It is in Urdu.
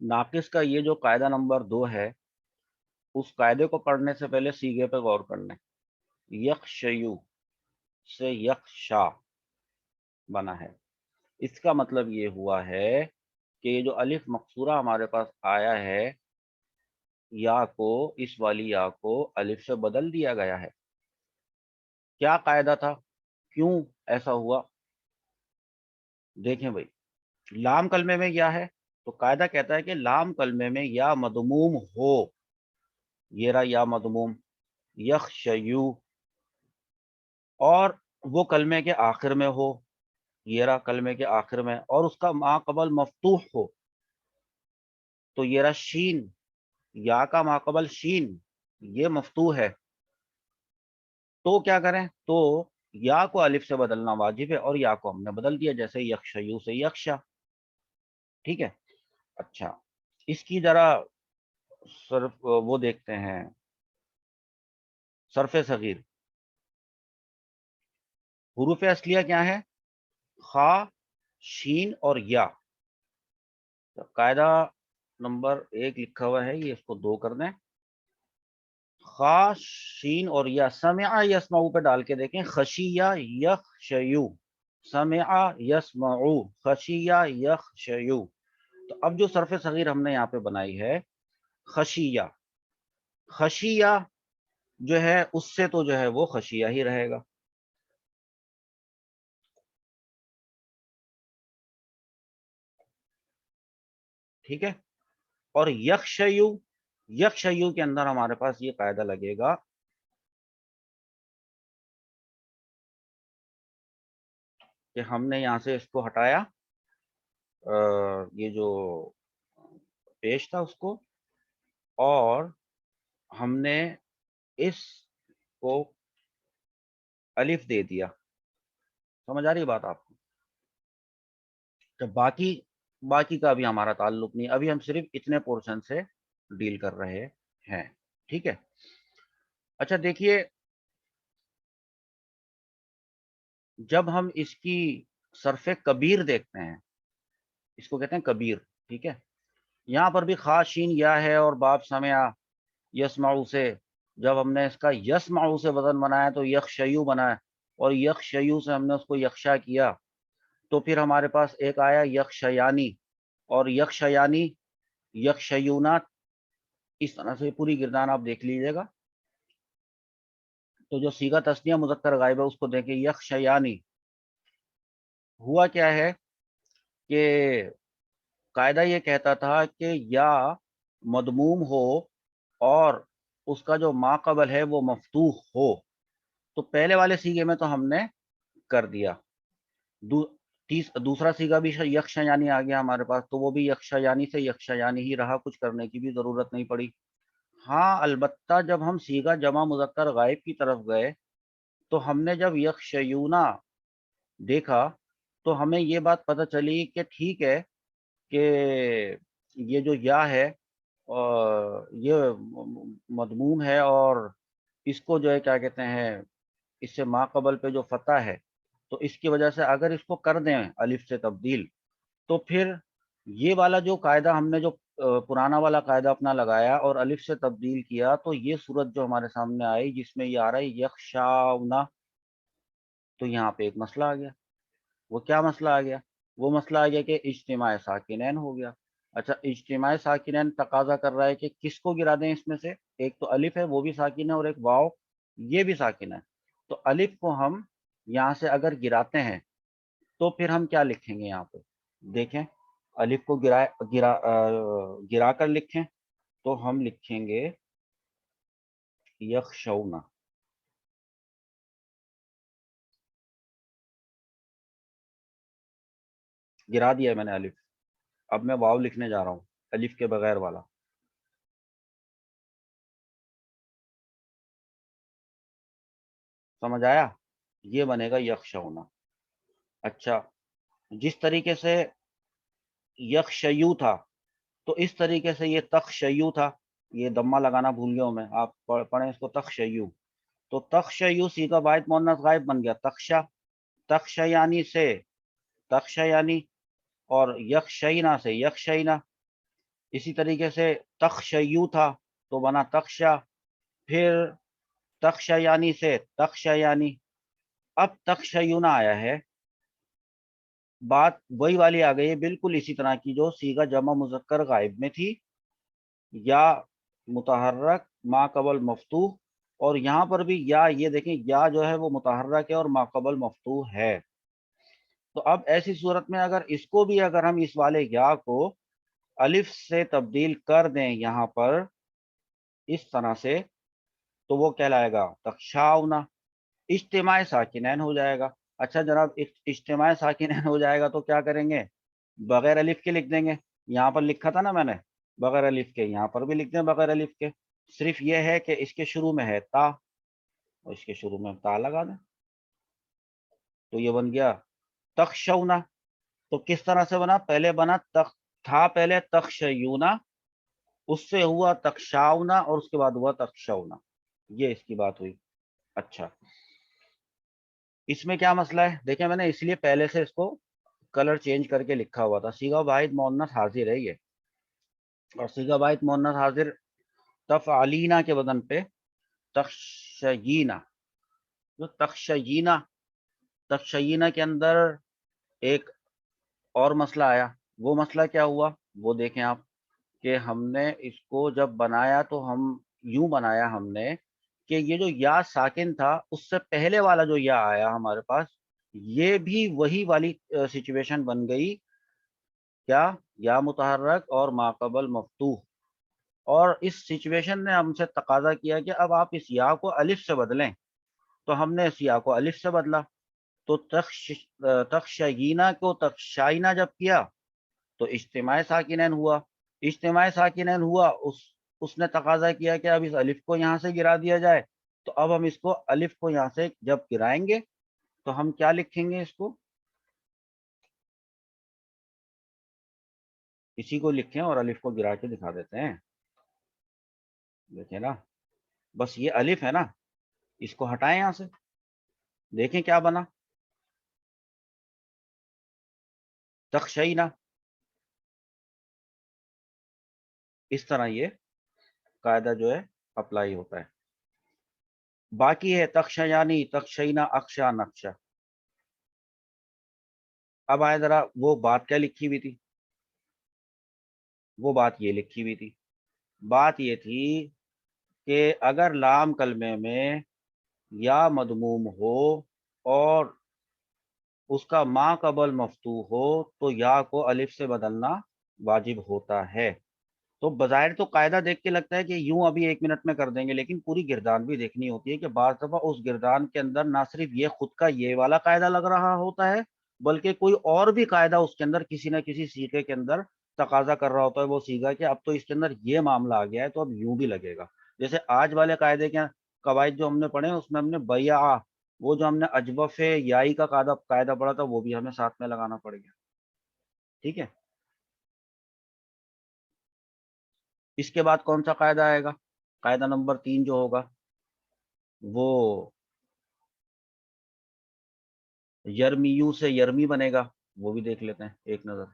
ناقص کا یہ جو قاعدہ نمبر 2 ہے، اس قاعدے کو پڑھنے سے پہلے سیغے پہ غور کرنا ہے۔ یخشیو سے یخشا بنا ہے، اس کا مطلب یہ ہوا ہے کہ یہ جو الف مقصورہ ہمارے پاس آیا ہے، یا کو، اس والی یا کو الف سے بدل دیا گیا ہے۔ کیا قاعدہ تھا؟ کیوں ایسا ہوا؟ دیکھیں بھائی، لام کلمے میں یا ہے تو قاعدہ کہتا ہے کہ لام کلمے میں یا مضموم ہو، یہ رہا یا مضموم یخشیو، اور وہ کلمے کے آخر میں ہو، یہ رہا کلمے کے آخر میں، اور اس کا ما قبل مفتوح ہو، تو یہ رہا شین، یا کا ما قبل شین یہ مفتوح ہے، تو کیا کریں؟ تو یا کو الف سے بدلنا واجب ہے، اور یا کو ہم نے بدل دیا، جیسے یخشیو سے یخشا۔ ٹھیک ہے، اچھا اس کی ذرا صرف وہ دیکھتے ہیں، صرف صغیر۔ حروف اصلیہ کیا ہے؟ خا، شین اور یا۔ قاعدہ نمبر 1 لکھا ہوا ہے، یہ اس کو 2 کر دیں۔ خا، شین اور یا، سمع یسمعو پہ ڈال کے دیکھیں، خشیہ یخشیو، سمع یسمعو، خشیہ یخشیو۔ تو اب جو صرف صغیر ہم نے یہاں پہ بنائی ہے، خشیہ، خشیہ جو ہے اس سے تو جو ہے وہ خشیہ ہی رہے گا۔ ٹھیک ہے، اور یخشیو، یخشیو کے اندر ہمارے پاس یہ قاعدہ لگے گا کہ ہم نے یہاں سے اس کو ہٹایا، یہ جو پیش تھا اس کو، اور ہم نے اس کو الف دے دیا۔ سمجھ آ رہی بات آپ کو؟ کہ باقی کا بھی ہمارا تعلق نہیں، ابھی ہم صرف اتنے پورشن سے ڈیل کر رہے ہیں۔ ٹھیک ہے، اچھا دیکھیے، جب ہم اس کی صرف کبیر دیکھتے ہیں، اس کو کہتے ہیں کبیر، ٹھیک ہے، یہاں پر بھی خا شین یا ہے، اور باب سمع یسمعو سے جب ہم نے اس کا یسمعو سے وزن بنایا تو یخشیو بنا ہے، اور یخشیو سے ہم نے اس کو یخشا کیا، تو پھر ہمارے پاس ایک آیا یخشیانی، اور یخشیانی، یخشیونات، اس طرح سے پوری گردان آپ دیکھ لیجئے گا۔ تو جو صیغہ تثنیہ مذکر غائب ہے اس کو دیکھیں، یخشیانی۔ ہوا کیا ہے کہ قاعدہ یہ کہتا تھا کہ یا مضموم ہو اور اس کا جو ما قبل ہے وہ مفتوح ہو، تو پہلے والے صیغے میں تو ہم نے کر دیا، دوسرا صیغہ بھی یخشیانی آ گیا ہمارے پاس، تو وہ بھی یخشیانی سے یخشیانی ہی رہا، کچھ کرنے کی بھی ضرورت نہیں پڑی۔ ہاں البتہ جب ہم صیغہ جمع مذکر غائب کی طرف گئے تو ہم نے جب یخشیونا دیکھا تو ہمیں یہ بات پتہ چلی کہ ٹھیک ہے کہ یہ جو یا ہے یہ مضموم ہے، اور اس کو جو ہے کیا کہتے ہیں، اس سے ما قبل پہ جو فتح ہے، تو اس کی وجہ سے اگر اس کو کر دیں الف سے تبدیل، تو پھر یہ والا جو قاعدہ ہم نے جو پرانا والا قاعدہ اپنا لگایا اور الف سے تبدیل کیا، تو یہ صورت جو ہمارے سامنے آئی جس میں یہ آ رہا ہے یخشاؤنا، تو یہاں پہ ایک مسئلہ آ گیا۔ وہ کیا مسئلہ آ گیا؟ وہ مسئلہ آ گیا کہ اجتماع ساکنین ہو گیا۔ اچھا، اجتماع ساکنین تقاضا کر رہا ہے کہ کس کو گرا دیں اس میں سے؟ ایک تو الف ہے وہ بھی ساکن ہے، اور ایک واو یہ بھی ساکن ہے، تو الف کو ہم یہاں سے اگر گراتے ہیں تو پھر ہم کیا لکھیں گے؟ یہاں پہ دیکھیں، الف کو گرا کر لکھیں تو ہم لکھیں گے یخشونا۔ گرا دیا ہے میں نے الف، اب میں واو لکھنے جا رہا ہوں، الف کے بغیر والا۔ سمجھ آیا؟ یہ بنے گا یخشونا۔ اچھا، جس طریقے سے یخشیو تھا تو اس طریقے سے یہ تخشیو تھا، یہ دمہ لگانا بھول گیا ہوں میں، آپ پڑھیں اس کو تخشیو، تو تخشیو صیغہ واحد مؤنث غائب بن گیا تخشا، تخشیانی سے تخشیانی، اور یخشینا سے یخشینا۔ اسی طریقے سے تخشیو تھا تو بنا تخشا، پھر تخشیانی سے تخشیانی، اب تخشیونا آیا ہے، بات وہی والی آ گئی ہے بالکل اسی طرح کی جو صیغہ جمع مذکر غائب میں تھی، یا متحرک ما قبل مفتوح، اور یہاں پر بھی یا، یہ دیکھیں یا جو ہے وہ متحرک ہے اور ما قبل مفتوح ہے۔ تو اب ایسی صورت میں اگر اس کو بھی اگر ہم اس والے یا کو الف سے تبدیل کر دیں یہاں پر اس طرح سے، تو وہ کہلائے گا تخشاؤنا، اجتماع ساکنین ہو جائے گا۔ اچھا جناب، اجتماع ساکنین ہو جائے گا تو کیا کریں گے؟ بغیر الف کے لکھ دیں گے، یہاں پر لکھا تھا نا میں نے بغیر الف کے، یہاں پر بھی لکھ دیں بغیر الف کے، صرف یہ ہے کہ اس کے شروع میں ہے تا، اور اس کے شروع میں تا لگا دیں، تو یہ بن گیا تخشونا۔ تو کس طرح سے بنا؟ پہلے بنا تھا پہلے تخشیونا، اس سے ہوا تخشاؤنا، اور اس کے بعد ہوا تخشونا، یہ اس کی بات ہوئی۔ اچھا، اس میں کیا مسئلہ ہے؟ دیکھیں میں نے اس لیے پہلے سے اس کو کلر چینج کر کے لکھا ہوا تھا، صیغہ واحد مؤنث حاضر ہے یہ، اور صیغہ واحد مؤنث حاضر تفعلینا کے بدن پہ تخشینا، جو تخشینا، تخشینا کے اندر ایک اور مسئلہ آیا، وہ مسئلہ کیا ہوا وہ دیکھیں آپ، کہ ہم نے اس کو جب بنایا تو ہم یوں بنایا ہم نے کہ یہ جو یا ساکن تھا اس سے پہلے والا جو یا آیا ہمارے پاس، یہ بھی وہی والی سچویشن بن گئی، کیا؟ یا متحرک اور ما قبل مفتوح، اور اس سچویشن نے ہم سے تقاضا کیا کہ اب آپ اس یا کو الف سے بدلیں، تو ہم نے اس یا کو الف سے بدلا، تو تخشینا کو تخشائنا جب کیا تو اجتماع ساکنین ہوا، اجتماع ساکنین ہوا، اس نے تقاضا کیا کہ اب اس الف کو یہاں سے گرا دیا جائے، تو اب ہم اس کو الف کو یہاں سے جب گرائیں گے تو ہم کیا لکھیں گے؟ اس کو اسی کو لکھیں اور الف کو گرا کے دکھا دیتے ہیں، دیکھیں نا، بس یہ الف ہے نا، اس کو ہٹائیں یہاں سے، دیکھیں کیا بنا، تخشینا، اس طرح یہ قاعدہ جو ہے اپلائی ہوتا ہے۔ باقی ہے تخشیانی، تخشینا، اخشا، نقشا۔ اب آئے ذرا وہ بات کیا لکھی ہوئی تھی، وہ بات یہ لکھی ہوئی تھی، بات یہ تھی کہ اگر لام کلمے میں یا مضموم ہو اور اس کا ما قبل مفتوح ہو تو یا کو الف سے بدلنا واجب ہوتا ہے۔ تو بظاہر تو قاعدہ دیکھ کے لگتا ہے کہ یوں ابھی 1 منٹ میں کر دیں گے، لیکن پوری گردان بھی دیکھنی ہوتی ہے کہ بعض دفعہ اس گردان کے اندر نہ صرف یہ خود کا یہ والا قاعدہ لگ رہا ہوتا ہے، بلکہ کوئی اور بھی قاعدہ اس کے اندر کسی نہ کسی صیغے کے اندر تقاضا کر رہا ہوتا ہے، وہ صیغہ کہ اب تو اس کے اندر یہ معاملہ آ گیا ہے تو اب یوں بھی لگے گا۔ جیسے آج والے قاعدے کے قواعد جو ہم نے پڑھے اس میں ہم نے بیع، وہ جو ہم نے اجوف یائی کا قاعدہ پڑھا تھا وہ بھی ہمیں ساتھ میں لگانا پڑ گیا، ٹھیک ہے۔ اس کے بعد کون سا قاعدہ آئے گا؟ قاعدہ نمبر 3 جو ہوگا وہ یرمیو سے یرمی بنے گا، وہ بھی دیکھ لیتے ہیں ایک نظر۔